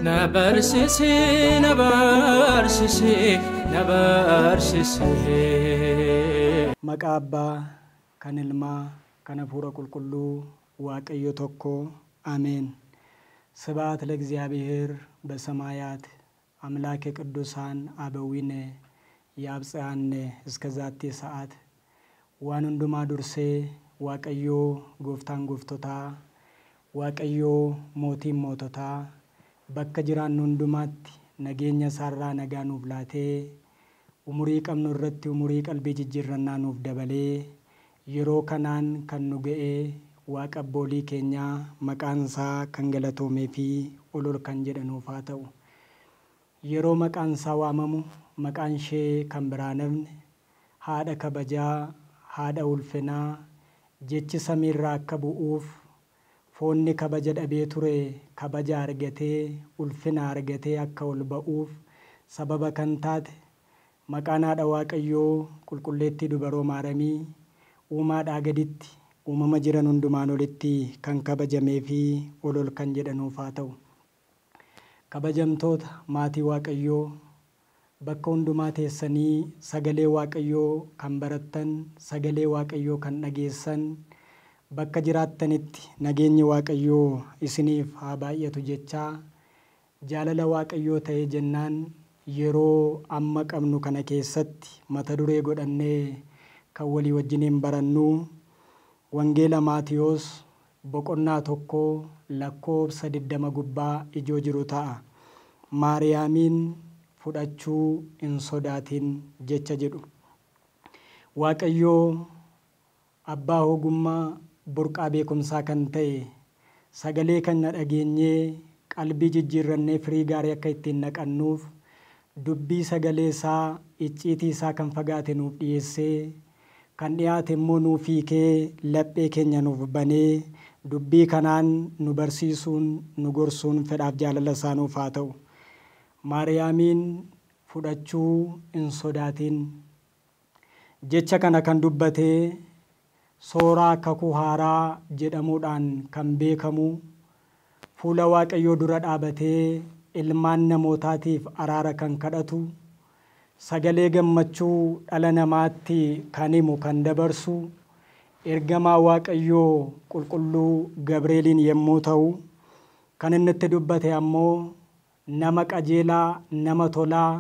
Nabarsisi, nabarsisi, nabarsisi. Maqaa Abbaa, kan Ilmaa, kan Hafuura Qulqulluu, Waaqayyo tokko አሜን። ስብሐት ለእግዚአብሔር በሰማያት አምላከ ቅዱሳን አበዊነ ያብጽሐነ እስከዛቲ ሰዓት ዋን ሁንዱማ ዱርሴ waaqayyo gooftaan gooftota waaqayyo mootiin mootota bakka jiraannu hundumaatti nageenya sarraa nagaa nuuf laatee umurii qabnu irratti umurii qalbii jijjiirrannaa nuuf dabalee yeroo kanaan kan nu ga'ee waaqa abboolii keenya maqaan isaa kan galatoomee fi olol kan jedhanuuf haa ta'u yeroo maqaan isaa waamamu maqaan ishee kan biraa namne haadha kabajaa haadha ulfinaa jechi samiirraa akka bu'uuf foonni kabaja dhabee ture kabaja argatee ulfina argatee akka ol ba'uuf sababa kan taate maqaan haadha waaqayyoo qulqulleettii dubaroo maaramii uumaadhaa gaditti uumama jiran hundumaan olitti kan kabajamee fi olol kan jedhanuuf haa ta'u kabajamtoota maatii waaqayyoo bakka hundumaa teessanii sagalee waaqayyoo kan barattan sagalee waaqayyoo kan dhageessan bakka jiraattanitti nageenyi waaqayyoo isiniif haa baay'atu jechaa jaalala waaqayyoo ta'ee jennaan yeroo amma qabnu kana keessatti mata duree godhannee kan walii wajjiniin barannu wangeela Maatiyos boqonnaa 1 lakkoofsa 20 gubbaa ijoo jiru ta'a Maariyaamiin fudhachuu hin sodaatin jecha jedhu waaqayyoo abbaa ogummaa burqaa beekumsaa kan ta'e sagalee kan dhageenyee qalbii jijjiirrannee firii gaarii akka ittiin naqannuuf dubbii sagalee isaa icciitii isaa kan fagaate nuuf dhiyeessee kan dhiyaate immoo nuuf hiikee laphee keenya nuuf banee dubbii kanaan nu barsiisuun nu gorsuun fedhaaf jaalala isaa nuuf haa ta'u Maariyaamiin fudhachuu hin sodaatin jecha kana kan dubbatee sooraa kakuu haaraa jedhamuudhaan kan beekamu fuula waaqayyoo dura dhaabatee ilmaan namootaatiif araara kan kadhatu sagalee gammachuu dhala namaatti kan himu kan dabarsu ergamaa waaqayyoo qulqulluu Gabreeliin yommuu ta'u kan inni itti dubbate ammoo nama qajeelaa nama tolaa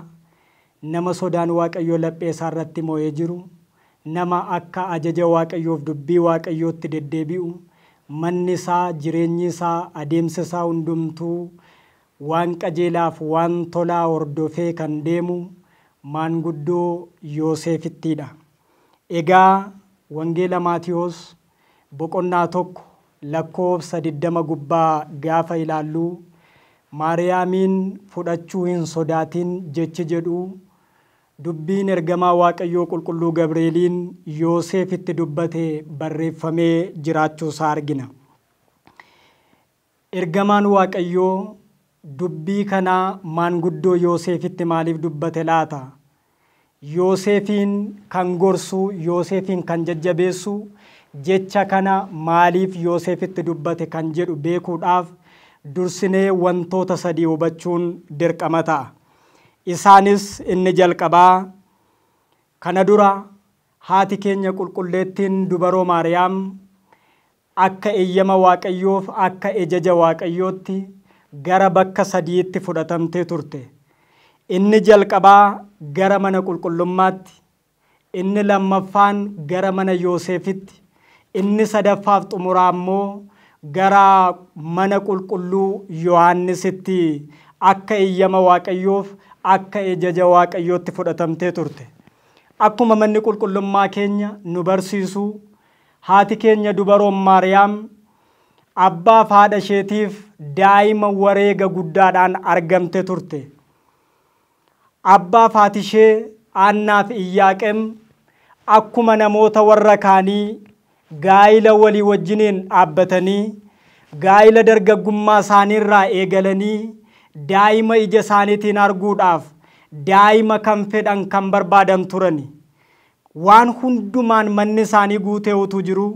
nama sodaan waaqayyoo laphee isaa irratti moo'ee jiru nama akka ajaja waaqayyoof dubbii waaqayyootti deddeebi'u manni isaa jireenyi isaa adeemsi isaa hundumtuu waan qajeelaaf waan tolaa hordofee kan deemu maanguddoo Yoosefittidha. Egaa wangeela Maatiyos boqonnaa 1 lakkoofsa 20 gubbaa gaafa ilaallu Maariyaamiin fudhachuu hin sodaatin jechi jedhu dubbiin ergamaa waaqayyoo qulqulluu Gabreeliin Yoosefitti dubbate barreeffamee jiraachuu isaa argina. Ergamaan waaqayyoo dubbii kana maanguddoo Yoosefitti maaliif dubbate laata? Yoosefiin kan gorsu Yoosefiin kan jajjabeessu jecha kana maaliif Yoosefitti dubbate kan jedhu beekuudhaaf dursinee wantoota sadii hubachuun dirqama ta'a. Isaanis inni jalqabaa kana dura haati keenya qulqulleettiin dubaroo Maariyaam akka eeyyama waaqayyoof akka ejaja waaqayyootti gara bakka sadiitti fudhatamtee turte. Inni jalqabaa gara mana qulqullummaatti, inni lammaffaan gara mana Yoosefitti, inni sadaffaaf xumuraa immoo gara mana qulqulluu Yohaannisitti akka eeyyama waaqayyoof akka ejaja waaqayyootti fudhatamtee turte. Akkuma manni qulqullummaa keenya nu barsiisu haati keenya dubaroon Maariyaam abbaaf haadha isheetiif daa'ima wareega guddaadhaan argamte turte. Abbaaf haati ishee Haannaaf Iyyaaqem akkuma namoota warra kaanii gaa'ila walii wajjiniin dhaabbatanii gaa'ila dargaggummaa isaaniirraa eegalanii daa'ima ija isaaniitiin arguudhaaf daa'ima kan fedhan kan barbaadan turani. Waan hundumaan manni isaanii guutee utuu jiru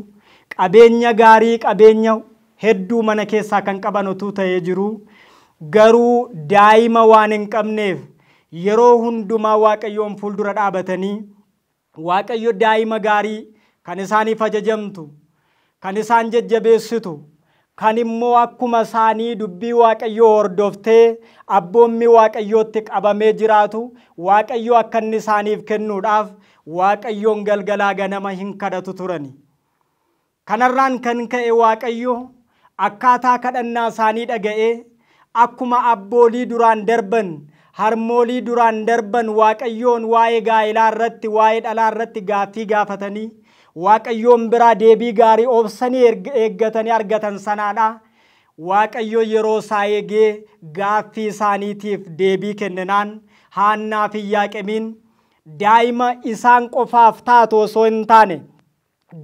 qabeenya gaarii qabeenya hedduu mana keessaa kan qaban utuu ta'ee jiru garuu daa'ima waan hin qabneef yeroo hundumaa Waaqayyoon fuuldura dhaabatanii Waaqayyo daa'ima gaarii kan isaaniif ajajamtu, kan isaan jajjabeessitu, kan immoo akkuma isaanii dubbii Waaqayyoo hordoftee abboommi Waaqayyootti qabamee jiraatu Waaqayyo akka inni isaaniif kennuudhaaf Waaqayyoon galgalaa ganama hin kadhatu turani. Kanarraan kan ka'e Waaqayyo akkaataa kadhannaa isaanii dhaga'ee akkuma abboolii duraan darban, harmoolii duraan darban Waaqayyoon waa'ee gaa'elaa irratti, waa'ee dhalaa irratti gaaffii gaafatanii Waaqayyoon biraa deebii gaarii obsanii eeggatanii argatan sanaadha. Waaqayyo yeroo isaa eegee gaaffii isaaniitiif deebii kenninaan Haannaa fi Iyyaaqiimiin daa'ima isaan qofaaf taatu osoo hin taane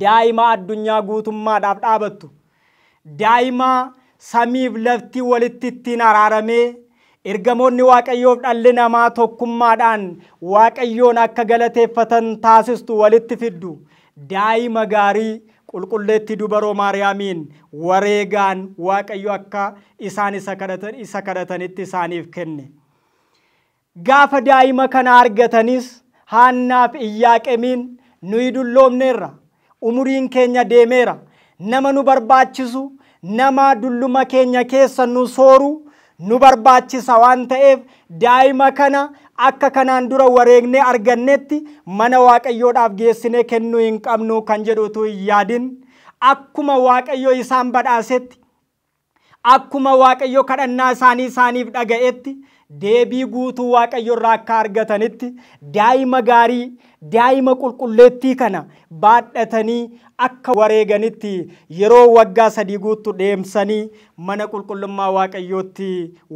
daa'ima addunyaa guutummaadhaaf dhaabattu, daa'ima samiif lafti walitti ittiin araaramee ergamoonni Waaqayyoof dhalli namaa tokkummaadhaan Waaqayyoon akka galateeffatan taasistu walitti fiddu daa'ima gaarii qulqulleetti dubaroo Maariyaamiin wareegaan Waaqayyo akka isaan isa kadhatanitti isaaniif kenne. Gaafa daa'ima kana argatanis Haannaa fi Iyyaaqiimiin nuyi dulloomneerra, umuriin keenya deemeera, nama nu barbaachisu, nama dulluma keenya keessa nu sooru nu barbaachisa waan ta'eef daa'ima kana akka kanaan dura wareegnee argannetti mana Waaqayyoodhaaf geessinee kennuu hin qabnu kan jedhutu hin yaadin. Akkuma Waaqayyo isaan badhaasetti, akkuma Waaqayyo kadhannaa isaaniif dhaga'etti deebii guutuu Waaqayyo irraa akka argatanitti daa'ima gaarii, daa'ima qulqulleettii kana baadhatanii akka wareeganitti yeroo waggaa 3 guutuu deemsanii mana qulqullummaa Waaqayyootti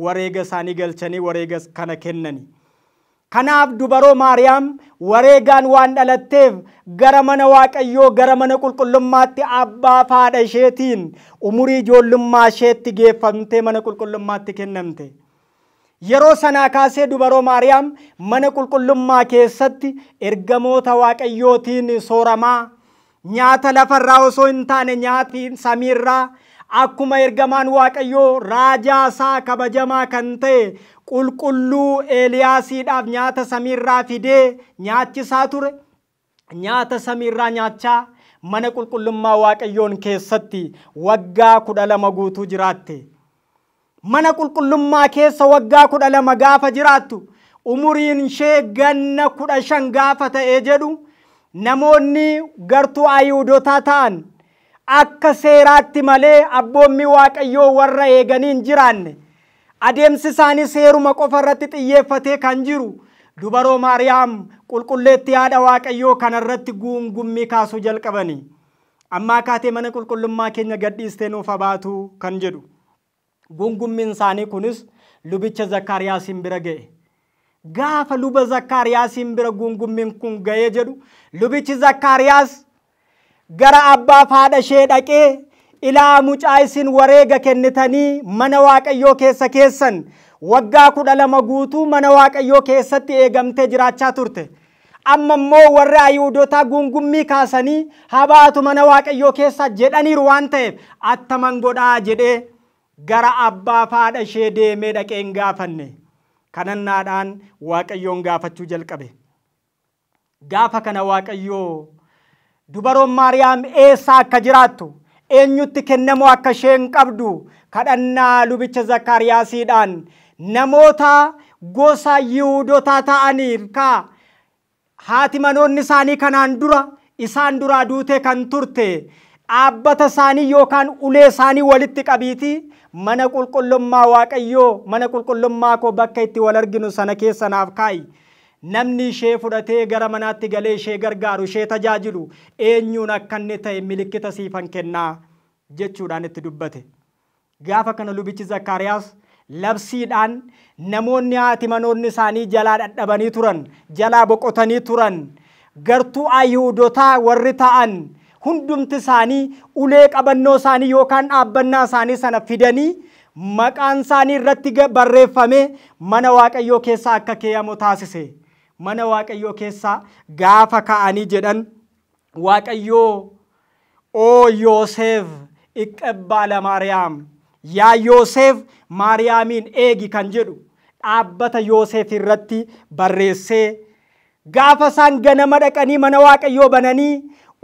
wareega isaanii galchanii wareega kana kennani. Kanaaf dubaroo Maariyaam wareegaan waan dhalatteef gara mana Waaqayyoo gara mana qulqullummaatti abbaa fi haadha isheetiin umurii ijoollummaa isheetti geeffamtee mana qulqullummaatti kennamte. Yeroo sanaa kaasee dubaroo Maariyaam mana qulqullummaa keessatti ergamoota Waaqayyootiin sooramaa, nyaata lafarraa osoo hin taane nyaati samiirraa akkuma ergamaan Waaqayyoo raajaa isaa kabajamaa kan ta'e qulqulluu Eeliyaasiidhaaf nyaata samiirraa fidee nyaachisaa ture. Nyaata samiirraa nyaachaa mana qulqullummaa Waaqayyoon keessatti waggaa 12 guutuu jiraatte. Mana qulqullummaa keessa waggaa 12 gaafa jiraattu umuriin ishee ganna 15 gaafa ta'ee jedhu namoonni gartuu Ayihudootaa ta'an akka seeraatti malee abboommi Waaqayyoo warra eeganiin jiraanne adeemsi isaanii seeruma qofa irratti xiyyeeffatee kan jiru dubaroo Maariyaam qulqulleetti haadha Waaqayyoo kanarratti guungummii kaasuu jalqabanii. Ammaa kaatee mana qulqullummaa keenya gadhiistee nuuf baatu kan jedhu. Guungummiin isaanii kunis lubicha Zakkaariyaasiin bira ga'e. Gaafa luba Zakkaariyaasiin bira guungummiin kun ga'ee jedhu lubichi Zakkaariyaas gara abbaa fi haadha ishee dhaqee ilaa mucaa isin wareega kennitanii mana Waaqayyoo keessa keessan waggaa 12 guutuu mana Waaqayyoo keessatti eegamtee jiraachaa turte. Amma immoo warri Ayihudootaa guungummii kaasanii habaatu mana Waaqayyoo keessa jedhaniiru waan ta'eef attaman godhaa jedhee gara abbaa fi haadha ishee deemee dhaqee hin gaafanne. Kadhannaadhaan Waaqayyoon gaafachuu jalqabe. Gaafa kana Waaqayyoo dubaroon Maariyaam eessa akka jiraattu, eenyutti kennamoo akka isheen qabdu kadhannaa lubicha Zakkaariyaasiidhaan namoota gosa Yihudootaa ta'aniif haati manoonni isaanii kanaan dura isaan duraa duutee kan turte dhaabbata isaanii yookaan ulee isaanii walitti qabiitii mana qulqullummaa Waaqayyoo mana qulqullummaa koo bakka itti wal arginu sana keessa naaf kaa'i. Namni ishee fudhatee gara manaatti galee ishee gargaaru ishee tajaajilu eenyuun akka inni ta'e milikkita siifan kennaa jechuudhaan itti dubbate. Gaafa kana lubichi Zakkaariyaas labsiidhaan namoonni haati manoonni isaanii jalaa dadhabanii turan, jalaa boqotanii turan, gartuu Ayihudootaa warri ta'an hundumti isaanii ulee qabannoo isaanii yookaan dhaabbannaa isaanii sana fidanii maqaan isaanii irratti barreeffame mana Waaqayyoo keessa akka keeyyamu taasise. Mana Waaqayyoo keessa gaafa ka'anii jedhan Waaqayyoo oo Yoosef iqqabbaala Maariyaam yaa Yoosef Maariyaamiin eegi kan jedhu dhaabbata Yoosef irratti barreessee gaafa isaan ganama dhaqanii mana Waaqayyoo bananii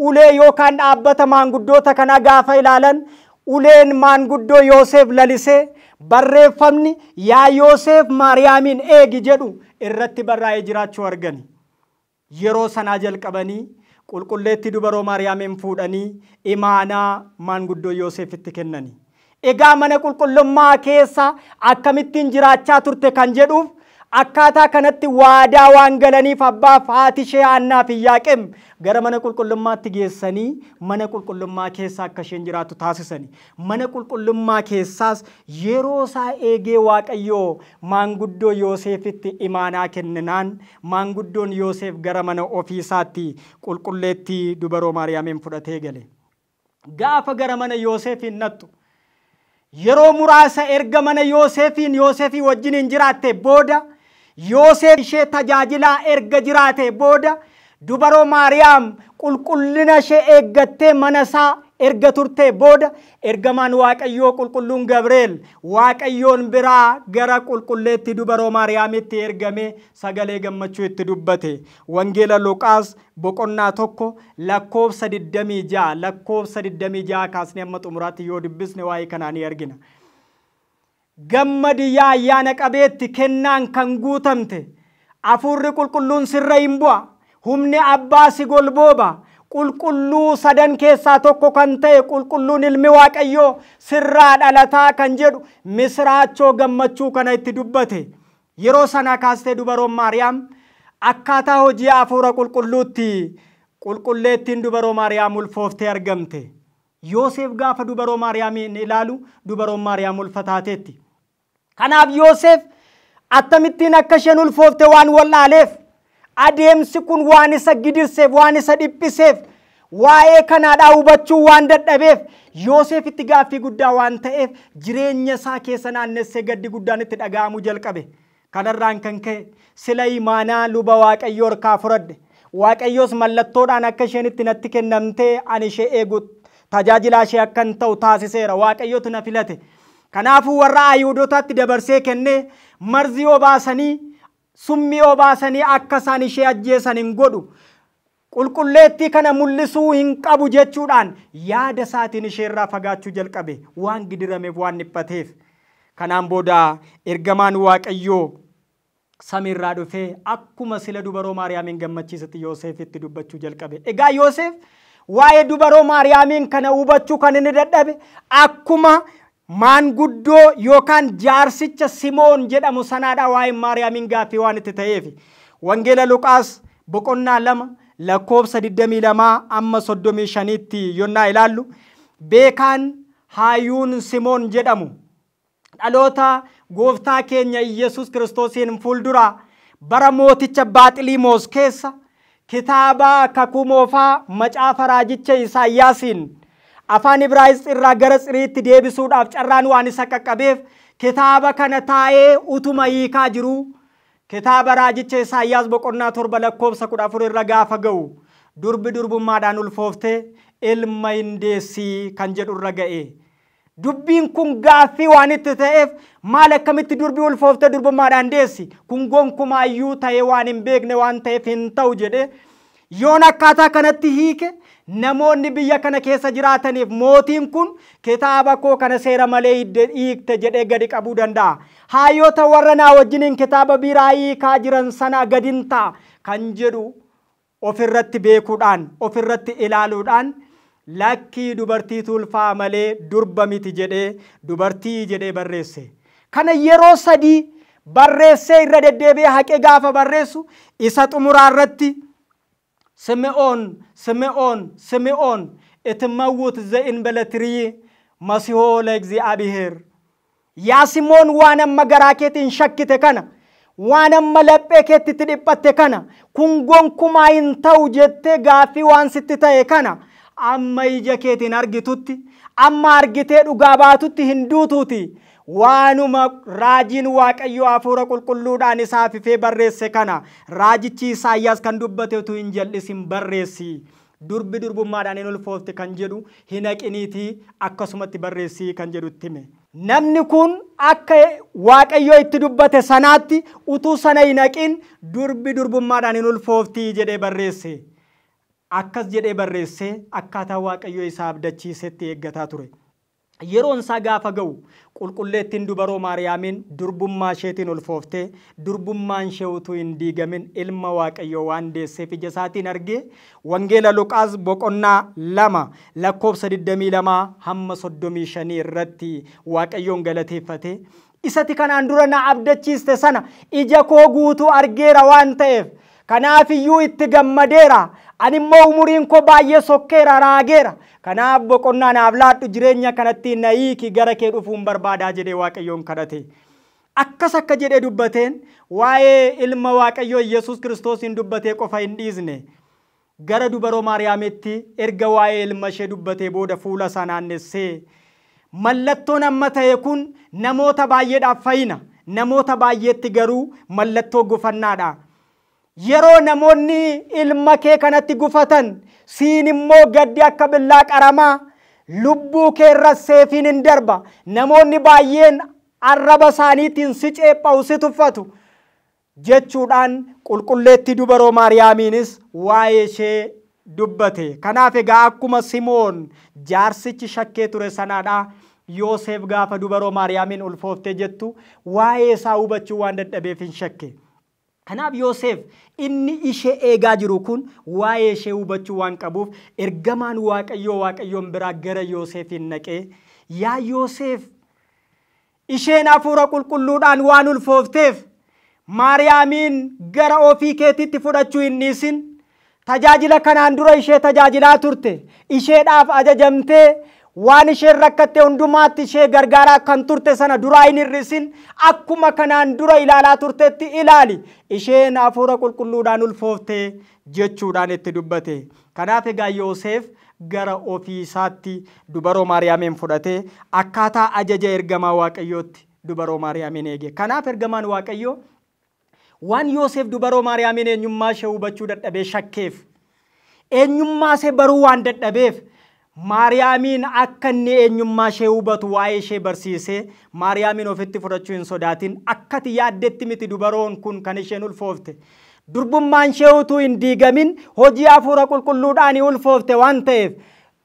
ulee yookaan dhaabbata maanguddoota kana gaafa ilaalan uleen maanguddoo Yoosef lalisee barreeffamni yaa Yoosef Maariyaamiin eegi jedhu irratti barraa'ee jiraachuu argani. Yeroo sanaa jalqabanii qulqulleetti dubaroo Maariyaamiin fuudhanii imaanaa maanguddoo Yoosefitti kennani. Egaa mana qulqullummaa keessa akkamittiin jiraachaa turte kan jedhuuf akkaataa kanatti waadaa waan galaniif abbaaf haati ishee Haannaa fi Iyaaqeem gara mana qulqullummaatti geessanii mana qulqullummaa keessa akka isheen jiraattu taasisani. Mana qulqullummaa keessaas yeroo isaa eegee Waaqayyoo maanguddoo Yoosefitti imaanaa kenninaan maanguddoon Yoosef gara mana ofiisaatti qulqulleetti dubaroo Maariyaamiin fudhatee gale. Gaafa gara mana Yoosefiin nattu yeroo muraasa erga mana Yoosefii wajjin jiraatte booda Yoosef ishee tajaajilaa erga jiraate booda dubaroo Maariyaam qulqullina ishee eeggattee mana isaa erga turte booda ergamaan Waaqayyoo qulqulluun Gabriel Waaqayyoon biraa gara qulqulleetti dubaroo Maariyaamitti ergame sagalee gammachuu itti dubbate. Wangeela Luqaas boqonnaa 1 lakkoofsa 26 kaasnee amma xumuraatti yoo dubbisne waa'ee kanaa ni argina. Gammadi yaa ayyaana qabeetti kennaan kan guutamte hafuurri qulqulluun sirra hin bu'a humni abbaa si golbooba qulqulluu sadan keessaa tokko kan ta'e qulqulluun ilmi Waaqayyoo sirraa dhalataa kan jedhu misraachoo gammachuu kana itti dubbate. Yeroo sana kaastee dubaroon Maariyaam akkaataa hojii hafuura qulqulluutti qulqulleettiin dubaroo Maariyaam ulfooftee argamte. Yoosef gaafa dubaroo Maariyaamiin ilaalu dubaroon Maariyaam ulfataateetti. Kanaaf Yoosef akkamittiin akka isheen ulfoofte waan wallaaleef adeemsi kun waan isa gidirseef waan isa dhiphiseef waa'ee kanaadhaa hubachuu waan dadhabeef Yoosef itti gaaffii guddaa waan ta'eef jireenya isaa keessa naannessee gaddi guddaan itti dhaga'amuu jalqabe. Kanarraan kan ka'e sila imaanaa luba Waaqayyoo harkaa fudhadhe. Waaqayyoos mallattoodhaan akka isheen itti natti kennamtee ani ishee eegu tajaajilaa ishee akkan ta'u taasiseera. Waaqayyootu na filate. Kanaafuu warra Ayihudootaatti dabarsee kennee marzii obaasanii summii obaasanii akka isaan ishee ajjeesan hin godhu. Qulqulleettii kana mul'isuu hin qabu jechuudhaan yaada isaatiin isheerraa fagaachuu jalqabe waan gidirameef waan dhiphateef. Kanaan booda ergamaan Waaqayyoo samiirraa dhufee akkuma sila dubaroo Maariyaamiin gammachiisetti Yoosefitti dubbachuu jalqabe. Egaa Yoosef waa'ee dubaroo Maariyaamiin kana hubachuu kan inni dadhabe akkuma maanguddoo yookaan jaarsicha Simoon jedhamu sanaadha waa'ee Maariyaamiin gaaffii waan itti ta'eef. Wangeela Luqaas boqonnaa 2 lakkoofsa 22 amma 35tti yonnaa ilaallu beekaan haayuun Simoon jedhamu dhaloota gooftaa keenya Iyesuus Kiristoosiin fuuldura bara mooticha Baaxiliimoos keessa kitaaba kakuu moofaa macaafa raajicha Isaayyaasiin afaan Ibraayisx irraa gara Tsiriitti deebisuudhaaf carraan waan isa qaqqabeef kitaaba kana taa'ee utuma hiikaa jiru kitaaba raajicha Isaayyaas boqonnaa 7 lakkoofsa 14 irra gaafa ga'u durbi durbummaadhaan ulfooftee ilma hin deessii kan jedhu irra ga'e. Dubbiin kun gaaffii waan itti ta'eef maal akkamitti durbi ulfooftee durbummaadhaan deessi kun gonkumaayyuu ta'ee waan hin beekne waan ta'eef hin ta'u jedhe yoon akkaataa kanatti hiike namoonni biyya kana keessa jiraataniif mootiin kun kitaaba koo kana seera malee hiikte jedhee gadi qabuu danda'a. Hayyoota warra naa wajjiniin kitaaba biraa hiikaa jiran sana gadin ta'a kan jedhu ofirratti beekuudhaan ofirratti ilaaluudhaan lakkii dubartiitu ulfaa malee durba miti jedhee dubartii jedhee barreesse. Kana yeroo 3 barreessee irra deddeebi'ee haqee gaafa barreessu isa xumuraa irratti Simi'oon itimawut ze'in beletrii masihoo leegzi'aabiheer. Yaa Simoon waan amma garaa keetiin shakkite kana waan amma laphee keetti dhiphatte kana kun gonkumaa hin ta'u jettee gaaffii waan sitti ta'e kana amma ija keetiin argitutti amma argitee dhugaa baatutti hin duutuuti waanuma raajiin Waaqayyoo hafuura qulqulluudhaan isaaf ifee barreesse kana raajichi Isaayyaas kan dubbate utuu hin jal'isin barreessi durbi durbummaadhaan hin ulfoofte kan jedhu hin haqiniitii akkasumatti barreessi kan jedhutti hime. namni kun akka waaqayyo itti dubbate sanaatti utuu sana hin haqin durbi durbummaadhaan hin ulfooftii jedhee barreesse. Akkas jedhee barreesse akkaataa waaqayyo isaa abdachiisetti eeggataa ture. Yeroon isaa gaafa ga'u qulqulleettiin dubaroo Maariyaamin durbummaa isheetiin ulfooftee durbummaan ishee utuu hin diigamin ilma waaqayyo waan deesseef ija isaatiin argee wangeela Luqaas boqonnaa 2 lakkoofsa 22 hamma 35 irratti waaqayyoon galateeffate. Isati kanaan dura na abdachiiste sana ija koo guutuu argeera waan ta'eef kanaaf iyyuu itti gammadeera. Ani immoo umuriin koo baay'ee sokkeera raageera. Kanaaf boqonnaa naaf laadhu jireenya kanatti na hiiki gara kee dhufuun barbaadaa jedhee waaqayyoon kadhate. Akkas akka jedhee dubbateen waa'ee ilma waaqayyoo Yesuus Kiristoosiin dubbatee qofa hin dhiisne. Gara dubaroo Maariyaamitti erga waa'ee ilma ishee dubbatee booda fuula isaa naannessee mallattoon amma ta'e kun namoota baay'eedhaaf fayyina. Namoota baay'eetti garuu mallattoo gufannaadha. Yeroo namoonni ilma kee kanatti gufatan siin immoo gaddi akka billaa qaramaa lubbuu kee irra seefiin hin darba. Namoonni baay'een arraba isaaniitiin si ceepha'u si tuffatu jechuudhaan qulqulleettii dubaroo Maariyaamiinis waa'ee ishee dubbate. Kanaaf egaa akkuma Simoon jaarsichi shakkee ture sanaadha. Yoosef gaafa dubaroo Maariyaamiin ulfooftee jettu waa'ee isaa hubachuu waan dadhabeef hin shakke. Kanaaf Yoosef inni ishee eegaa jiru kun waa'ee ishee hubachuu waan qabuuf ergamaan waaqayyoon biraa gara Yoosefiin naqee yaa Yoosef isheen hafuura qulqulluudhaan waan ulfoofteef Maariyaamiin gara ofii keetitti fudhachuu hin dhiisin. Tajaajila kanaan dura ishee tajaajilaa turte. Isheedhaaf ajajamtee waan isheen rakkatte hundumaatti ishee gargaaraa kan turte sana duraa hin hir'isin. Akkuma kanaan dura ilaalaa turtetti ilaali. Isheen hafuura qulqulluudhaan ulfooftee jechuudhaan itti dubbate. Kanaaf egaa Yoosef gara ofii isaatti dubaroo Maariyaamiin fudhatee akkaataa ajaja ergamaa waaqayyootti dubaroo Maariyaamiin eege. Kanaaf ergamaan waaqayyoo waan Yoosef dubaroo Maariyaamiin eenyummaa ishee hubachuu dadhabee shakkeef eenyummaa ishee baruu waan dadhabeef Maariyaamiin akka inni eenyummaa ishee hubatu waa'ee ishee barsiisee Maariyaamiin ofitti fudhachuu hin sodaatin. Akkati yaaddetti miti dubaroon kun kan isheen ulfoofte. Durbummaan ishee utuu hin diigamin hojii hafuura qulqulluudhaan ulfoofte waan ta'eef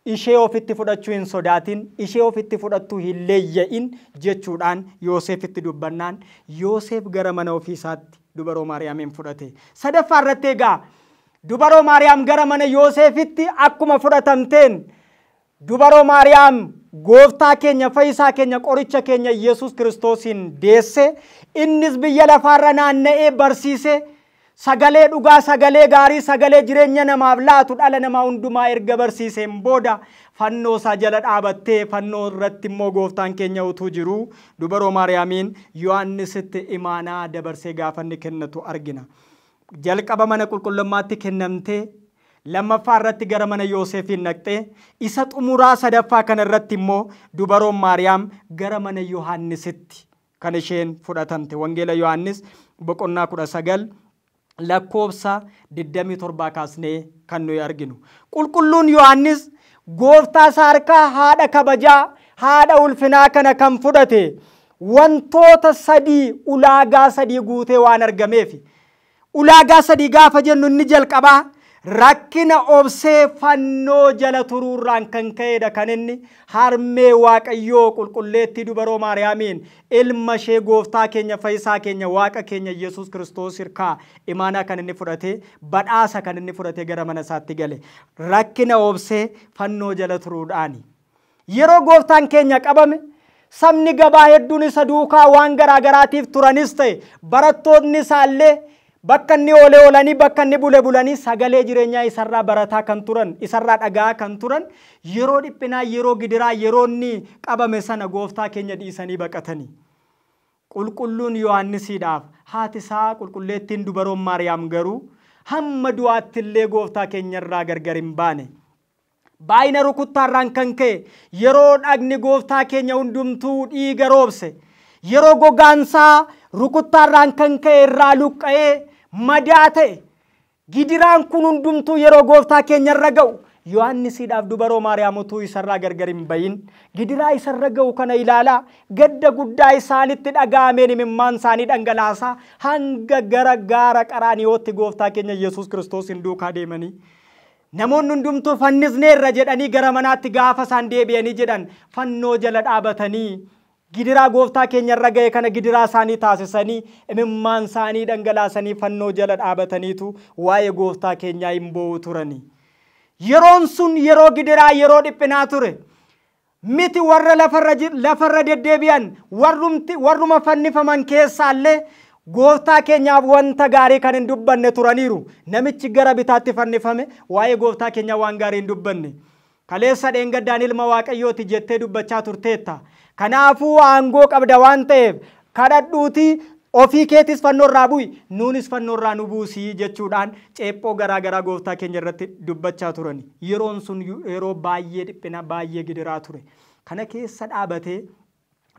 ishee ofitti fudhachuu hin sodaatin. Ishee ofitti fudhattuu hin leeyya'in jechuudhaan Yoosefitti dubbannaan Yoosef gara mana ofiisaatti dubaroo Maariyaamiin fudhate. Sadaffaa irratti egaa dubaroo Maariyaam gara mana Yoosefitti akkuma fudhatamteen dubaroo Maariyaam gooftaa keenya fayyisaa keenya qoricha keenya Yesuus Kiristoosiin deesse. Innis biyya lafaarra naanna'ee barsiise sagalee dhugaa sagalee gaarii sagalee jireenya namaaf laatu dhala namaa hundumaa erga barsiiseen booda fannoo isaa jala dhaabattee fannoo irratti immoo gooftaan keenya utuu jiru dubaroo Maariyaamiin Yohaannisitti imaanaa dabarsee gaafa inni kennatu argina. Jalqaba mana qulqullummaatti kennamtee lammaffaa irratti gara mana Yoosefiin naqxee isa xumuraa sadaffaa kana irratti immoo dubaroon Maariyaam gara mana Yohaannisitti kan isheen fudhatamte. Wangeela Yohaannis boqonnaa 19 lakkoofsa 27 kaasnee kan nuyi arginu. Qulqulluun Yohaannis gooftaa isaa harkaa haadha kabajaa haadha ulfinaa kana kan fudhate wantoota sadii ulaagaa sadii guutee waan argameef ulaagaa sadii gaafa jennu inni jalqabaa rakkina obsee fannoo jala turuurraan kan ka'edha. Kan inni harmee waaqayyoo qulqulleettii dubaroo Maariyaamiin ilma ishee gooftaa keenya fayyisaa keenya waaqa keenya Yesuus Kiristoos hirkaa imaanaa kan inni fudhate badhaasa kan inni fudhate gara mana isaatti gale rakkina obsee fannoo jala turuudhaani. Yeroo gooftaan keenya qabame sabni gabaa hedduun isa duukaa waan garaagaraatiif turanis ta'e barattoonni isaallee bakka inni oolanii bakka inni bulanii sagalee jireenyaa isarraa barataa kan turan isarraa dhagaa kan turan yeroo dhiphinaa yeroo gidiraa yeroo inni qabame sana gooftaa keenya dhiisanii baqatanii. Qulqulluun Yohaannisiidhaaf haati isaa qulqulleettiin dubaroon Maariyaam garuu hamma du'aatti illee gooftaa keenyarraa gargar hin baane. Baay'ina rukuttaarraan kan ka'e yeroo dhagni gooftaa keenya hundumtuu dhiiga roobse yeroo gogaansaa rukuttaarraan kan ka'e irraa luqqa'ee madaa ta'e gidiraan kun hundumtuu yeroo gooftaa keenyarra ga'u Yohannisiidhaaf dubaroo Maariyaamotuu isarraa gargar hin bayin gidiraa isarra ga'u kana ilaalaa gadda guddaa isaanitti dhaga'ameen imimmaan isaanii dhangalaasa hanga gara gaara Qaraaniyootti gooftaa keenya Yesuus Kiristoos hin duukaa deemanii namoonni hundumtuu fannisneerra jedhanii gara manaatti gaafa isaan deebi'anii jedhan fannoo jala dhaabatanii gidiraa gooftaa keenya irra ga'e kana gidiraa isaanii taasisanii imimmaan isaanii dhangalaasanii fannoo jala dhaabataniitu waa'ee gooftaa keenyaa hin boo'u turanii. Yeroon sun yeroo gidiraa yeroo dhiphinaa ture miti warra lafarra deddeebi'an warruma fannifaman keessaallee gooftaa keenyaaf wanta gaarii kan hin dubbanne turaniiru. Namichi gara bitaatti fannifame waa'ee gooftaa keenyaa waan gaarii hin dubbanne. Kaleessa dheengaddaan ilma Waaqayyooti jettee dubbachaa turteetta. Kanaafuu aangoo qabda waan ta'eef kadhadhuutii ofii keetis fannoorraa bu'i nuunis fannoorraa nu buusii jechuudhaan ceephoo garaa gooftaa keenya irratti dubbachaa turani. Yeroon sun yeroo baay'ee dhiphina baay'ee gidiraa ture. Kana keessa dhaabatee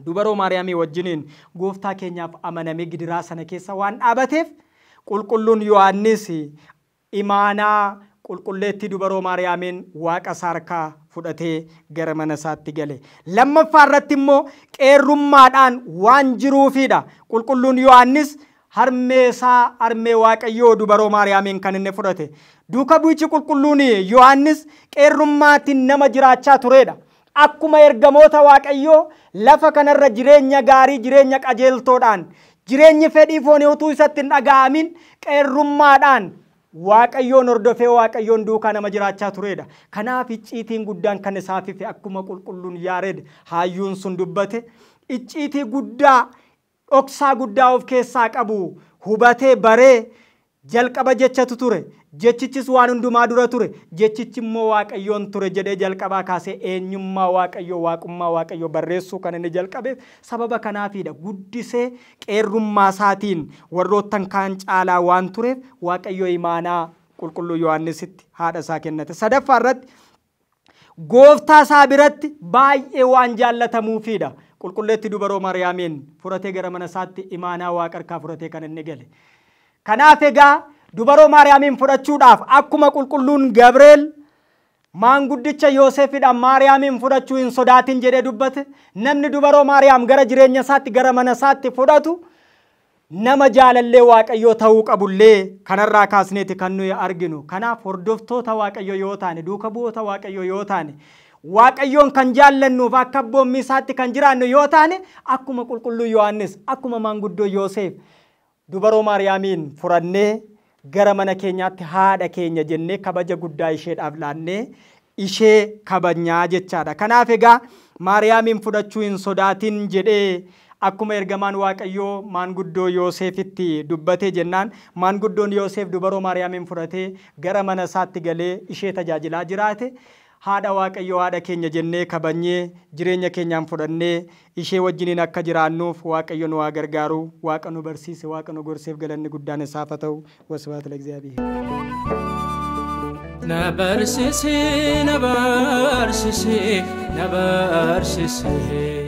dubaroo Maariyaamii wajjiniin gooftaa keenyaaf amanamee gidiraa sana keessa waan dhaabateef qulqulluun Yohaannis imaanaa qulqulleetti dubaroo Maariyaamiin waaqa harkaa fudhatee gara mana isaatti gale. Lammaffaa irratti immoo qeerrummaadhaan waan jiruufidha. Qulqulluun Yohaannis harmee Waaqayyoo dubaroo Maariyaamiin kan inni fudhate. Duuka bu'ichi qulqulluun Yohaannis qeerrummaatiin nama jiraachaa turedha. Akkuma ergamoota Waaqayyoo lafa kanarra jireenya gaarii jireenya qajeeltoodhaan jireenyi fedhii foonii utuu isatti hin dhaga'amin qeerrummaadhaan Waaqayyoon hordofee Waaqayyoon duukaa nama jiraachaa turedha. Kanaaf icciitiin guddaan kan isaaf ife akkuma qulqulluun Yaared hayyuun sun dubbate icciitii guddaa dhoksaa guddaa of keessaa qabu hubatee baree jalqaba jechatu ture. Jechichis waan hundumaa dura ture. Jechichi immoo Waaqayyoon ture jedhee jalqabaa kaasee eenyummaa Waaqayyoo waaqummaa Waaqayyoo barreessuu kan inni jalqabeef sababa kanaafidha. Guddisee qeerrummaa isaatiin warroottan kaan caalaa waan tureef Waaqayyoo imaanaa qulqulluu Yohaannisitti haadha isaa kennate. Sadaffaa irratti gooftaa isaa biratti baay'ee waan jaallatamuufidha. Qulqulleetti dubaroo Maariyaamiin fudhatee gara mana isaatti imaanaa waaqa harkaa fudhatee kan inni gale. Kanaaf egaa dubaroo Maariyaamiin fudhachuudhaaf akkuma qulqulluun Gabreel maanguddicha Yoosefidhaan Maariyaamiin fudhachuu hin sodaatin jedhee dubbate namni dubaroo Maariyaam gara jireenya isaatti gara mana isaatti fudhatu nama jaalallee Waaqayyoo ta'uu qabullee kanarraa kaasneeti kan nuyi arginu. Kanaaf hordoftoota Waaqayyoo yoo taane duuka bu'oota Waaqayyoo yoo taane Waaqayyoon kan jaallannuuf akka abboommii isaatti kan jiraannu yoo taane akkuma qulqulluu Yohaannis akkuma maanguddoo Yoosef dubaroo Maariyaamiin furannee gara mana keenyaatti haadha keenya jennee kabaja guddaa isheedhaaf laannee ishee kabajnaa jechaadha. Kanaaf egaa Maariyaamiin fudhachuu hin sodaatin jedhee akkuma ergamaan Waaqayyoo maanguddoo Yoosefitti dubbatee jennaan maanguddoon Yoosef dubaroo Maariyaamiin fudhatee gara mana isaatti galee ishee tajaajilaa jiraate. Haadha Waaqayyoo haadha keenya jennee kabajnee jireenya keenyaan fudhannee ishee wajjiniin akka jiraannuuf Waaqayyo nu haa gargaaru. Waaqa nu barsiise Waaqa nu gorseef galanni guddaan isaaf haa ta'u. Wasbaat ለእግዚአብሔር. Nabarsise